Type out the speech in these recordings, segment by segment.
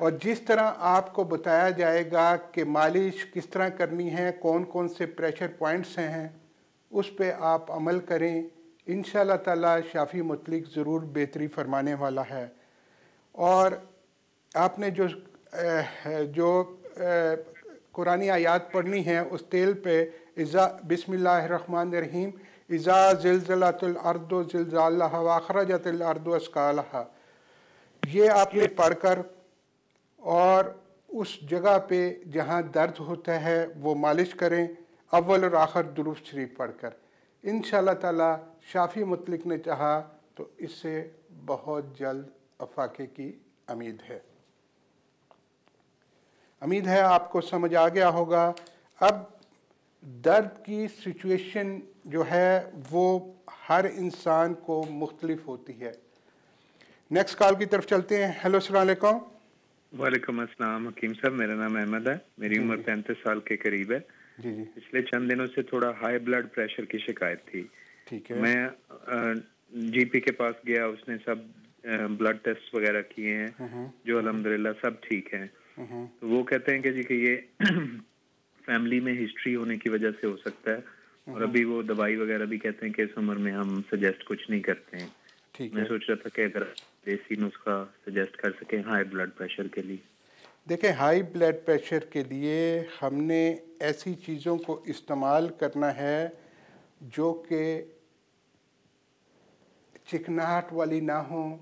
اور جس طرح آپ کو بتایا جائے گا کہ مالش کس طرح کرنی ہے، کون کون سے پریشر پوائنٹس ہیں، اس پہ آپ عمل کریں، انشاءاللہ تعالی شافی مطلق ضرور بہتری فرمانے والا ہے۔ اور آپ نے جو قرآنی آیات پڑھنی ہیں اس تیل پہ بسم اللہ الرحمن الرحیم اذا زلزلت الارض زلزالها واخرجت الارض اثقالها، یہ آپ نے پڑھ کر اور اس جگہ پہ جہاں درد ہوتا ہے وہ مالش کریں، اول اور آخر درود شریف پڑھ کر۔ انشاءاللہ تعالی شافی مطلق نے چاہا تو اس سے بہت جلد افاقے کی امید ہے۔ امید ہے آپ کو سمجھ آ گیا ہوگا۔ اب درد کی سچویشن جو ہے وہ ہر انسان کو مختلف ہوتی ہے۔ نیکسٹ کال کی طرف چلتے ہیں۔ ہیلو، السلام علیکم۔ وعلیکم السلام حکیم صاحب، میرا نام احمد ہے، میری عمر 35 سال کے قریب ہے۔ جی جی، پچھلے چند دنوں سے تھوڑا ہائی بلڈ پریشر کی شکایت تھی۔ ٹھیک ہے۔ میں جی پی کے پاس گیا، اس نے سب بلڈ ٹیسٹ وغیرہ کیے ہیں جو الحمدللہ سب ٹھیک ہیں۔ تو وہ کہتے ہیں کہ جی کہ یہ فیملی میں ہسٹری ہونے کی وجہ سے ہو سکتا ہے، اور ابھی وہ دوائی وغیرہ بھی کہتے ہیں کہ اس عمر میں ہم سجیسٹ کچھ نہیں کرتے ہیں۔ میں سوچ رہا تھا کہ اگر دیسی نسخہ سجیسٹ کر سکیں ہائی بلڈ پریشر کے لیے۔ دیکھیں، ہائی بلڈ پریشر کے لیے ہم نے ایسی چیزوں کو استعمال کرنا ہے جو کہ چکناہٹ والی نہ ہوں،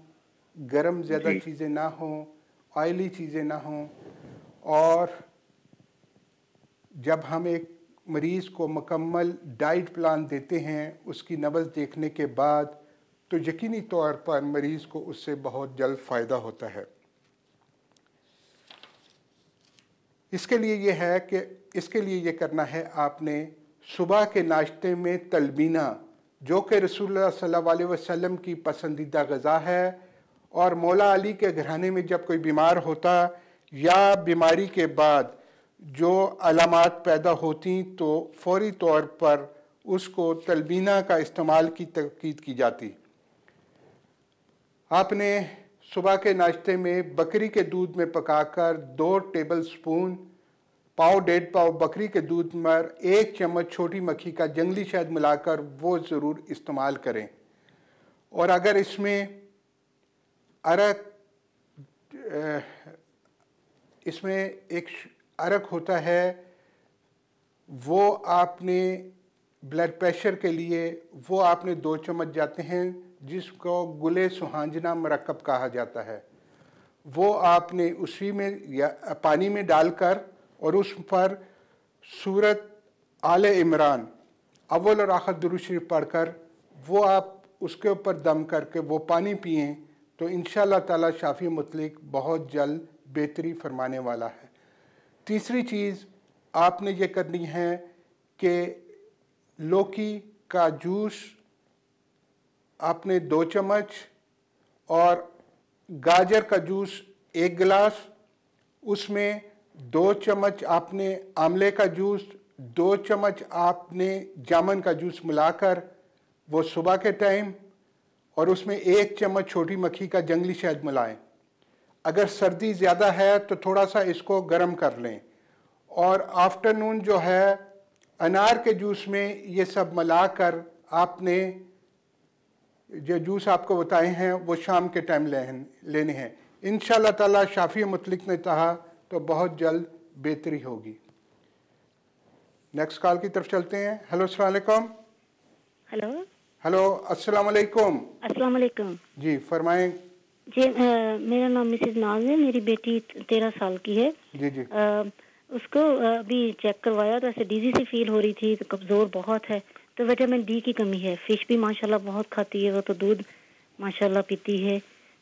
گرم زیادہ چیزیں نہ ہوں، آئلی چیزیں نہ ہوں۔ اور جب ہم ایک مریض کو مکمل ڈائٹ پلان دیتے ہیں اس کی نبض دیکھنے کے بعد، تو یقینی طور پر مریض کو اس سے بہت جلد فائدہ ہوتا ہے۔ اس کے لیے یہ کرنا ہے، آپ نے صبح کے ناشتے میں تلبینہ، جو کہ رسول اللہ صلی اللہ علیہ وسلم کی پسندیدہ غذا ہے، اور مولا علی کے گھرانے میں جب کوئی بیمار ہوتا یا بیماری کے بعد جو علامات پیدا ہوتی تو فوری طور پر اس کو تلبینہ کا استعمال کی تاکید کی جاتی۔ آپ نے صبح کے ناشتے میں بکری کے دودھ میں پکا کر 2 ٹیبل سپون، پاؤ 1.5 پاؤ بکری کے دودھ میں 1 چمچ چھوٹی مکھی کا جنگلی شہد ملا کر وہ ضرور استعمال کریں۔ اور اگر اس میں ایک عرق ہوتا ہے، وہ آپ نے بلڈ پریشر کے لیے وہ آپ نے 2 چمچ جاتے ہیں، جس کو گلے سہانجنا مرکب کہا جاتا ہے، وہ آپ نے اسی میں یا پانی میں ڈال کر اور اس پر سورت آل عمران اول اور آخر درود شریف پڑھ کر وہ آپ اس کے اوپر دم کر کے وہ پانی پئیں، تو انشاءاللہ تعالی شافی مطلق بہت جلد بہتری فرمانے والا ہے۔ تیسری چیز آپ نے یہ کرنی ہے کہ لوکی کا جوس آپ نے 2 چمچ اور گاجر کا جوس 1 گلاس، اس میں 2 چمچ آپ نے آملے کا جوس، 2 چمچ آپ نے جامن کا جوس ملا کر وہ صبح کے ٹائم، اور اس میں 1 چمچ چھوٹی مکھی کا جنگلی شہد ملائیں۔ اگر سردی زیادہ ہے تو تھوڑا سا اس کو گرم کر لیں، اور آفٹرنون جو ہے انار کے جوس میں یہ سب ملا کر آپ نے جو جوس آپ کو بتائے ہیں وہ شام کے ٹائم لینے ہیں۔ انشاءاللہ تعالی شافی مطلق نے چاہا تو بہت جلد بہتری ہوگی۔ نیکسٹ کال کی طرف چلتے ہیں۔ ہیلو، السلام علیکم۔ ہلو، ہلو، السلام علیکم۔ السلام علیکم جی فرمائیں۔ جی، میرا نام مسز ناز ہے، میری بیٹی 13 سال کی ہے۔ جی جی، اس کو ابھی چیک کروایا تو ایسے ڈیزی سی فیل ہو رہی تھی، تو کمزور بہت ہے، تو وٹامن ڈی کی کمی ہے۔ فش بھی ماشاءاللہ بہت کھاتی ہے، وہ تو دودھ ماشاءاللہ پیتی ہے،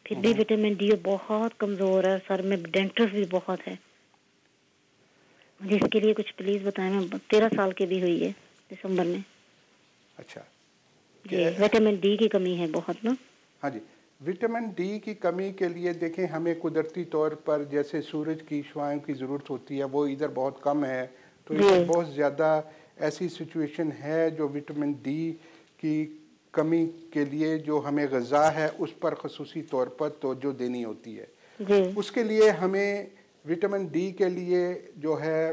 پھر بھی وٹامن ڈی بہت کمزور ہے، سر میں ڈینٹرف بھی بہت ہے۔ جس کے لیے کچھ پلیز بتائیں، میں 13 سال کی بھی ہوئی ہے دسمبر میں۔ اچھا جی، وٹامن ڈی کی کمی ہے بہت نا۔ ہاں جی، وٹامن ڈی کی کمی کے لیے دیکھیں ہمیں قدرتی طور پر جیسے سورج کی شعاؤں کی ضرورت ہوتی ہے، وہ ادھر بہت کم ہے، تو ادھر بہت زیادہ ایسی سچویشن ہے جو وٹامن ڈی کی کمی کے لیے جو ہمیں غذا ہے اس پر خصوصی طور پر توجہ دینی ہوتی ہے۔ جی اس کے لیے ہمیں وٹامن ڈی کے لیے جو ہے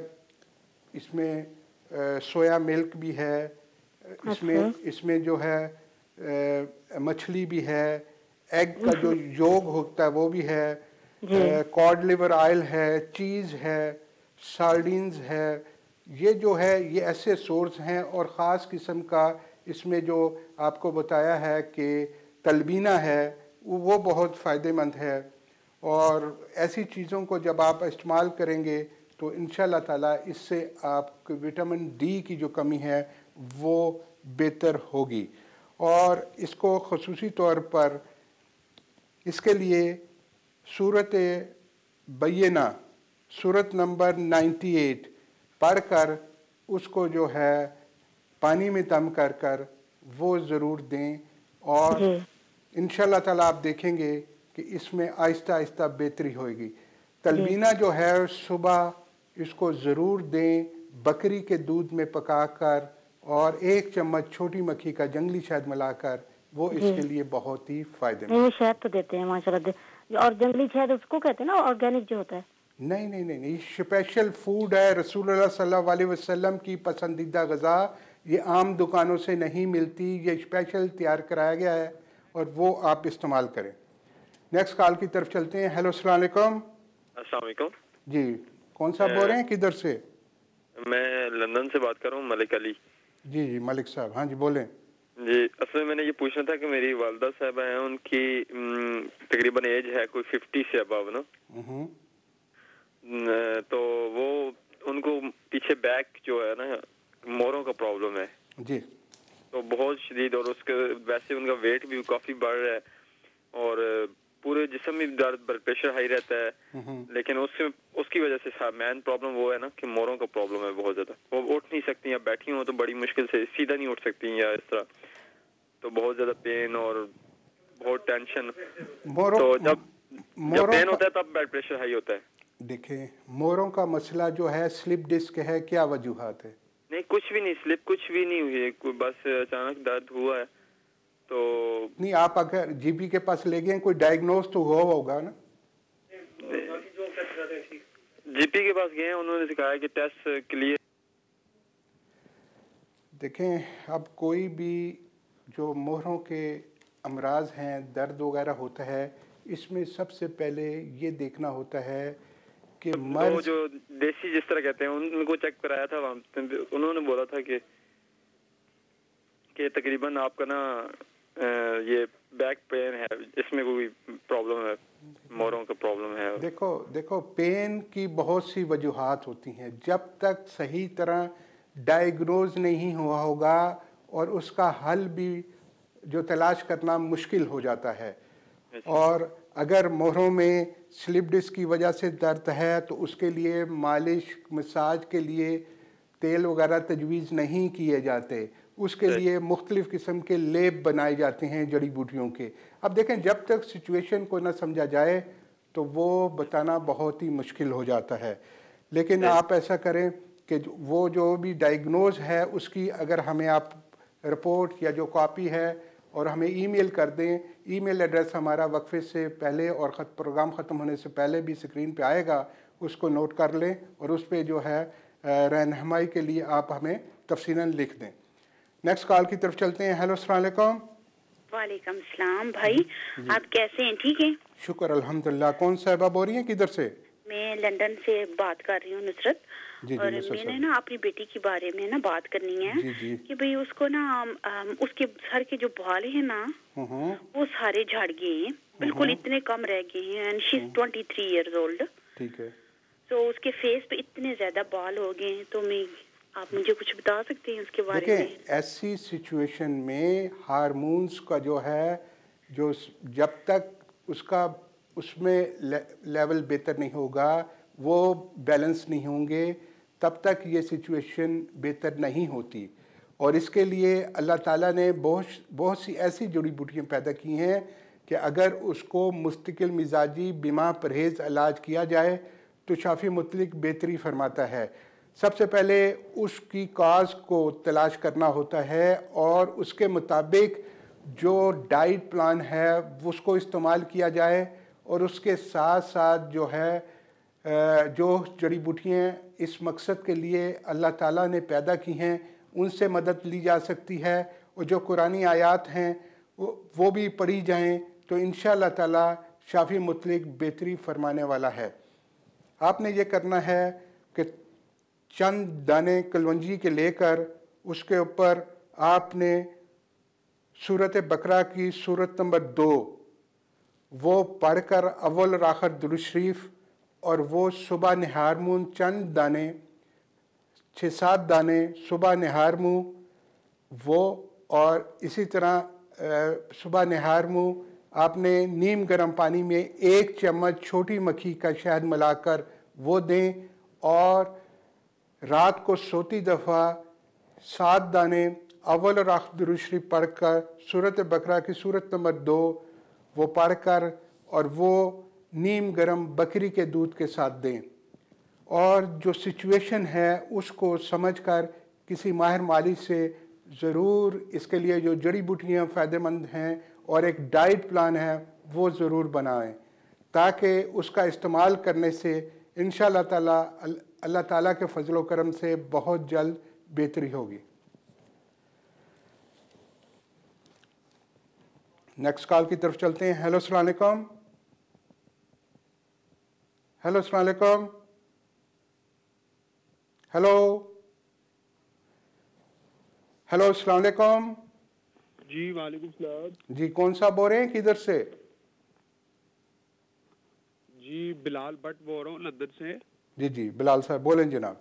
اس میں سویا ملک بھی ہے، اس میں جو ہے مچھلی بھی ہے، ایگ کا جو یوگ ہوتا ہے وہ بھی ہے، کاڈ لیور آئل ہے، چیز ہے، سارڈینز ہے، یہ جو ہے یہ ایسے سورس ہیں، اور خاص قسم کا اس میں جو آپ کو بتایا ہے کہ تلبینہ ہے وہ بہت فائدہ مند ہے، اور ایسی چیزوں کو جب آپ استعمال کریں گے تو انشاءاللہ تعالیٰ اس سے آپ کو وٹامن ڈی کی جو کمی ہے وہ بہتر ہوگی۔ اور اس کو خصوصی طور پر اس کے لیے سورۃ بینہ، سورت نمبر 98 پڑھ کر اس کو جو ہے پانی میں دم کر کر وہ ضرور دیں، اور انشاءاللہ تعالیٰ آپ دیکھیں گے کہ اس میں آہستہ آہستہ بہتری ہوئے گی۔ تلبینہ جو ہے صبح اس کو ضرور دیں بکری کے دودھ میں پکا کر، اور 1 چمچ چھوٹی مکھی کا جنگلی شہد ملا کر، وہ اس کے لیے بہت ہی فائدہ مند۔ وہ شہد تو دیتے ہیں ماشاءاللہ، اور جنگلی شہد اس کو کہتے ہیں نا آرگینک جو ہوتا ہے؟ نہیں، یہ اسپیشل فوڈ ہے، رسول اللہ صلی اللہ علیہ وسلم کی پسندیدہ غذا، یہ عام دکانوں سے نہیں ملتی، یہ اسپیشل تیار کرایا گیا ہے، اور وہ آپ استعمال کریں۔ نیکسٹ کال کی طرف چلتے ہیں۔ ہیلو، السلام علیکم۔ السلام علیکم جی، کون صاحب بول رہے ہیں، کدھر سے؟ میں لندن سے بات کر رہا ہوں، ملک علی۔ جی ملک صاحب، ہاں جی بولیں۔ جی، اصل میں نے یہ پوچھنا تھا کہ میری والدہ صاحبہ ہیں، ان کی تقریباً ایج ہے کوئی 50 سے ابو نا، تو وہ ان کو پیچھے بیک جو ہے نا موروں کا پرابلم ہے جی، تو بہت شدید، اور اس کے ویسے ان کا ویٹ بھی کافی بڑھ رہا ہے، اور پورے جسم میں درد، بلڈ پریشر ہائی رہتا ہے، لیکن اس کی وجہ سے مین پرابلم وہ ہے نا کہ موروں کا پرابلم ہے بہت زیادہ، وہ اٹھ نہیں سکتی، یا بیٹھی ہوں تو بڑی مشکل سے سیدھا نہیں اٹھ سکتی، یا اس طرح، تو بہت زیادہ پین اور بہت ٹینشن، تو جب پین ہوتا ہے تب بلڈ پریشر ہائی ہوتا ہے۔ دیکھیں، موروں کا مسئلہ جو ہے سلپ ڈسک ہے، کیا وجوہات ہے؟ نہیں، کچھ بھی نہیں، سلپ کچھ بھی نہیں ہوئی ہے، بس اچانک درد ہوا ہے، تو نہیں، آپ اگر جی پی کے پاس لے گئے کوئی ڈائگنوز تو ہوا ہوگا نا؟ جی پی کے پاس گئے ہیں، انہوں نے کہا کہ ٹیسٹ کلیئر۔ دیکھیں، اب کوئی بھی جو مہروں کے امراض ہیں، درد وغیرہ ہوتا ہے، اس میں سب سے پہلے یہ دیکھنا ہوتا ہے کہ مرض، جو دیسی جس طرح کہتے ہیں، ان کو چیک کرایا تھا وہاں، انہوں نے بولا تھا کہ تقریباً آپ کا نا یہ بیک پین ہے، اس میں کوئی پرابلم ہے، موروں کا پرابلم ہے۔ دیکھو پین کی بہت سی وجوہات ہوتی ہیں، جب تک صحیح طرح ڈائیگنوز نہیں ہوا ہوگا، اور اس کا حل بھی جو تلاش کرنا مشکل ہو جاتا ہے، اور اگر مہروں میں سلپ ڈسک کی وجہ سے درد ہے تو اس کے لیے مالش، مساج کے لیے تیل وغیرہ تجویز نہیں کیے جاتے، اس کے لیے مختلف قسم کے لیپ بنائے جاتے ہیں جڑی بوٹیوں کے۔ اب دیکھیں، جب تک سچویشن کو نہ سمجھا جائے تو وہ بتانا بہت ہی مشکل ہو جاتا ہے، لیکن آپ ایسا کریں کہ وہ جو بھی ڈائیگنوز ہے اس کی اگر ہمیں آپ رپورٹ یا جو کاپی ہے اور ہمیں ای میل کر دیں، ای میل ایڈریس ہمارا وقفے سے پہلے اور پروگرام ختم ہونے سے پہلے بھی اسکرین پہ آئے گا، اس کو نوٹ کر لیں، اور اس پہ جو ہے رہنمائی کے لیے آپ ہمیں تفصیلاً لکھ دیں۔ نیکسٹ کال کی طرف چلتے ہیں۔ ہیلو، السلام علیکم۔ وعلیکم السلام بھائی، آپ کیسے ہیں؟ ٹھیک ہیں؟ شکر الحمدللہ۔ کون صاحبہ بول رہی ہیں، کدھر سے؟ میں لندن سے بات کر رہی ہوں، نصرت، اور میں نے نا اپنی بیٹی کے بارے میں نا بات کرنی ہے کہ بھئی اس کو نا اس کے سر کے جو بال ہیں نا وہ سارے جھڑ گئے ہیں، بالکل اتنے کم رہ گئے ہیں، and she is 23 years old. ٹھیک ہے۔ تو اس کے فیس پہ اتنے زیادہ بال ہو گئے ہیں، تو آپ مجھے کچھ بتا سکتے ہیں اس کے بارے میں؟ دیکھیں، ایسی سچویشن میں ہارمونز کا جو ہے، جو جب تک اس میں لیول بہتر نہیں ہوگا، وہ بیلنس نہیں ہوں گے، تب تک یہ سچویشن بہتر نہیں ہوتی، اور اس کے لیے اللہ تعالیٰ نے بہت سی ایسی جڑی بوٹیاں پیدا کی ہیں کہ اگر اس کو مستقل مزاجی بما پرہیز علاج کیا جائے تو شافی مطلق بہتری فرماتا ہے۔ سب سے پہلے اس کی کاز کو تلاش کرنا ہوتا ہے، اور اس کے مطابق جو ڈائٹ پلان ہے اس کو استعمال کیا جائے، اور اس کے ساتھ ساتھ جو ہے جو جڑی بوٹیاں اس مقصد کے لیے اللہ تعالیٰ نے پیدا کی ہیں ان سے مدد لی جا سکتی ہے، اور جو قرآنی آیات ہیں وہ بھی پڑھی جائیں تو انشاءاللہ تعالیٰ شافی مطلق بہتری فرمانے والا ہے۔ آپ نے یہ کرنا ہے کہ چند دانے کلونجی کے لے کر اس کے اوپر آپ نے سورۃ بقرہ کی سورت نمبر 2 وہ پڑھ کر اول اور آخر درود شریف، اور وہ صبح نہار منہ چند دانے 6-7 دانے صبح نہار منہ وہ، اور اسی طرح صبح نہار منہ آپ نے نیم گرم پانی میں 1 چمچ چھوٹی مکھی کا شہد ملا کر وہ دیں، اور رات کو سوتی دفعہ 7 دانے اول اور آخر درود شریف پڑھ کر سورۃ بقرہ کی سورت نمبر 2 وہ پڑھ کر اور وہ نیم گرم بکری کے دودھ کے ساتھ دیں، اور جو سچویشن ہے اس کو سمجھ کر کسی ماہر مالی سے ضرور اس کے لیے جو جڑی بوٹیاں فائدہ مند ہیں اور ایک ڈائٹ پلان ہے وہ ضرور بنائیں، تاکہ اس کا استعمال کرنے سے انشاءاللہ تعالیٰ اللہ تعالیٰ کے فضل و کرم سے بہت جلد بہتری ہوگی۔ نیکسٹ کال کی طرف چلتے ہیں۔ ہیلو السلام علیکم۔ ہیلو السلام علیکم۔ ہیلو ہیلو السلام علیکم۔ جی وعلیکم السلام۔ جی کون صاحب بول رہے ہیں، کدھر سے؟ جی بلال بٹ بول رہا ہوں لندن سے۔ جی جی بلال صاحب بولیں جناب۔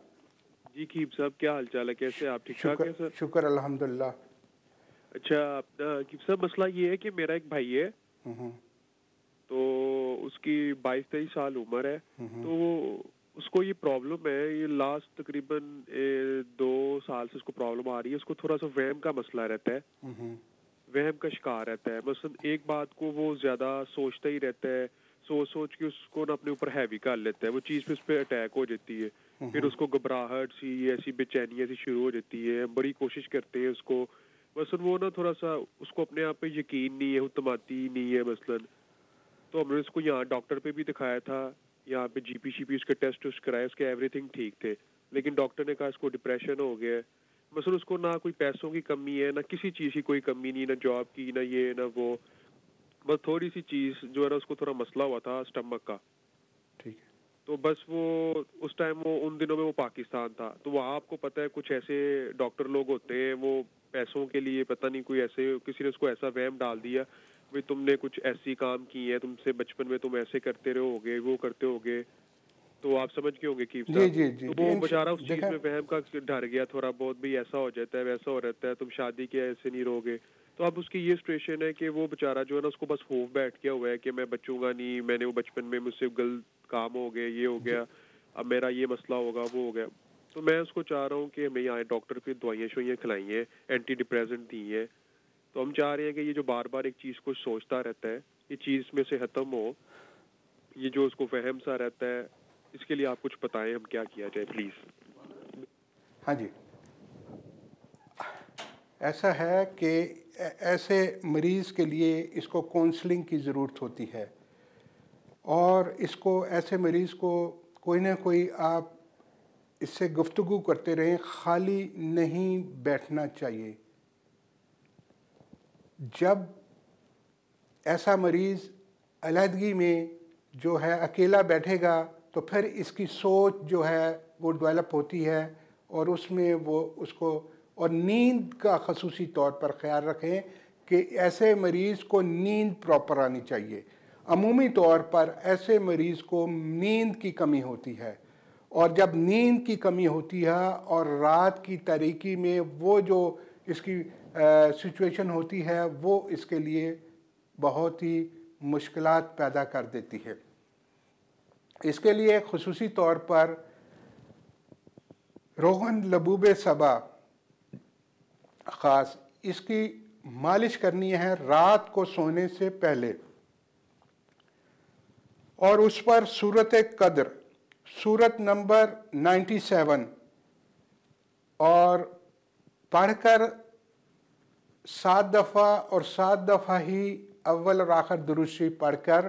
جی کیپ صاحب کیا حال چال ہے، کیسے آپ؟ ٹھیک ٹھاک ہے سر؟ شکر الحمدللہ۔ اچھا کیپ صاحب مسئلہ یہ ہے کہ میرا ایک بھائی ہے تو اس کی 22-23 سال عمر ہے، تو اس کو یہ پرابلم ہے، یہ لاسٹ تقریباً 2 سال سے اس کو پرابلم آ رہی ہے۔ اس کو تھوڑا سا وہم کا مسئلہ رہتا ہے، وہم کا شکار رہتا ہے۔ مثلا ایک بات کو وہ زیادہ سوچتا ہی رہتا ہے، سوچ کے اس کو نا اپنے اوپر ہیوی کر لیتا ہے، وہ چیز پہ اس پہ اٹیک ہو جاتی ہے، پھر اس کو گھبراہٹ سی ایسی بے چینی ایسی شروع ہو جاتی ہے، بڑی کوشش کرتے ہیں اس کو، مثلا وہ نا تھوڑا سا اس کو اپنے آپ پہ یقین نہیں ہے، اعتمادی نہیں ہے مثلا۔ تو ہم نے اس کو یہاں ڈاکٹر پہ بھی دکھایا تھا، یہاں پہ جی پی اس کے ٹیسٹ کرائے، اس کے ایوری تھنگ ٹھیک تھے، لیکن ڈاکٹر نے کہا اس کو ڈپریشن ہو گیا ہے۔ مثلا اس کو نہ کوئی پیسوں کی کمی ہے، نہ کسی چیز کی کوئی کمی نہیں، نہ جاب کی، نہ یہ نہ وہ، بس تھوڑی سی چیز جو ہے نا اس کو تھوڑا مسئلہ ہوا تھا اسٹمک کا، ٹھیک ہے، تو بس وہ اس ٹائم وہ ان دنوں میں وہ پاکستان تھا، تو وہاں آپ کو پتہ ہے کچھ ایسے ڈاکٹر لوگ ہوتے ہیں وہ پیسوں کے لیے پتہ نہیں کوئی ایسے کسی نے اس کو ایسا وہم ڈال دیا بھائی تم نے کچھ ایسی کام کی ہے، تم سے بچپن میں تم ایسے کرتے رہو گے، وہ کرتے ہوگے، تو آپ سمجھ کے ہوں گے کیپ صاحب۔ تو وہ بیچارہ اس چیز میں وہم کا ڈر گیا تھوڑا بہت، بھی ایسا ہو جاتا ہے ویسا ہو رہتا ہے، تم شادی کے ایسے نہیں رہو گے۔ تو اب اس کی یہ سچویشن ہے کہ وہ بیچارہ جو ہے نا اس کو بس خوف بیٹھ گیا ہوا ہے کہ میں بچوں گا نہیں، میں نے وہ بچپن میں مجھ سے غلط کام ہو گئے، یہ ہو گیا، اب میرا یہ مسئلہ ہوگا، وہ ہو گیا۔ تو میں اس کو چاہ رہا ہوں کہ ہمیں یہاں ڈاکٹر پہ دوائیاں شوائیاں کھلائی ہیں، اینٹی ڈپریسنٹ دی ہیں، تو ہم چاہ رہے ہیں کہ یہ جو بار بار ایک چیز کو سوچتا رہتا ہے یہ چیز میں سے ختم ہو، یہ جو اس کو فہم سا رہتا ہے، اس کے لیے آپ کچھ بتائیں ہم کیا کیا جائے پلیز۔ ہاں جی، ایسا ہے کہ ایسے مریض کے لیے اس کو کونسلنگ کی ضرورت ہوتی ہے، اور اس کو ایسے مریض کو کوئی نہ کوئی آپ اس سے گفتگو کرتے رہیں، خالی نہیں بیٹھنا چاہیے۔ جب ایسا مریض علیحدگی میں جو ہے اکیلا بیٹھے گا تو پھر اس کی سوچ جو ہے وہ ڈیولپ ہوتی ہے، اور اس میں وہ اس کو، اور نیند کا خصوصی طور پر خیال رکھیں کہ ایسے مریض کو نیند پراپر آنی چاہیے۔ عمومی طور پر ایسے مریض کو نیند کی کمی ہوتی ہے، اور جب نیند کی کمی ہوتی ہے اور رات کی تاریکی میں وہ جو اس کی سچویشن ہوتی ہے وہ اس کے لیے بہت ہی مشکلات پیدا کر دیتی ہے۔ اس کے لیے خصوصی طور پر روغن لبوب صبا خاص اس کی مالش کرنی ہے رات کو سونے سے پہلے، اور اس پر سورت قدر سورت نمبر 97 اور پڑھ کر 7 دفعہ اور 7 دفعہ ہی اول اور آخر درود شریف پڑھ کر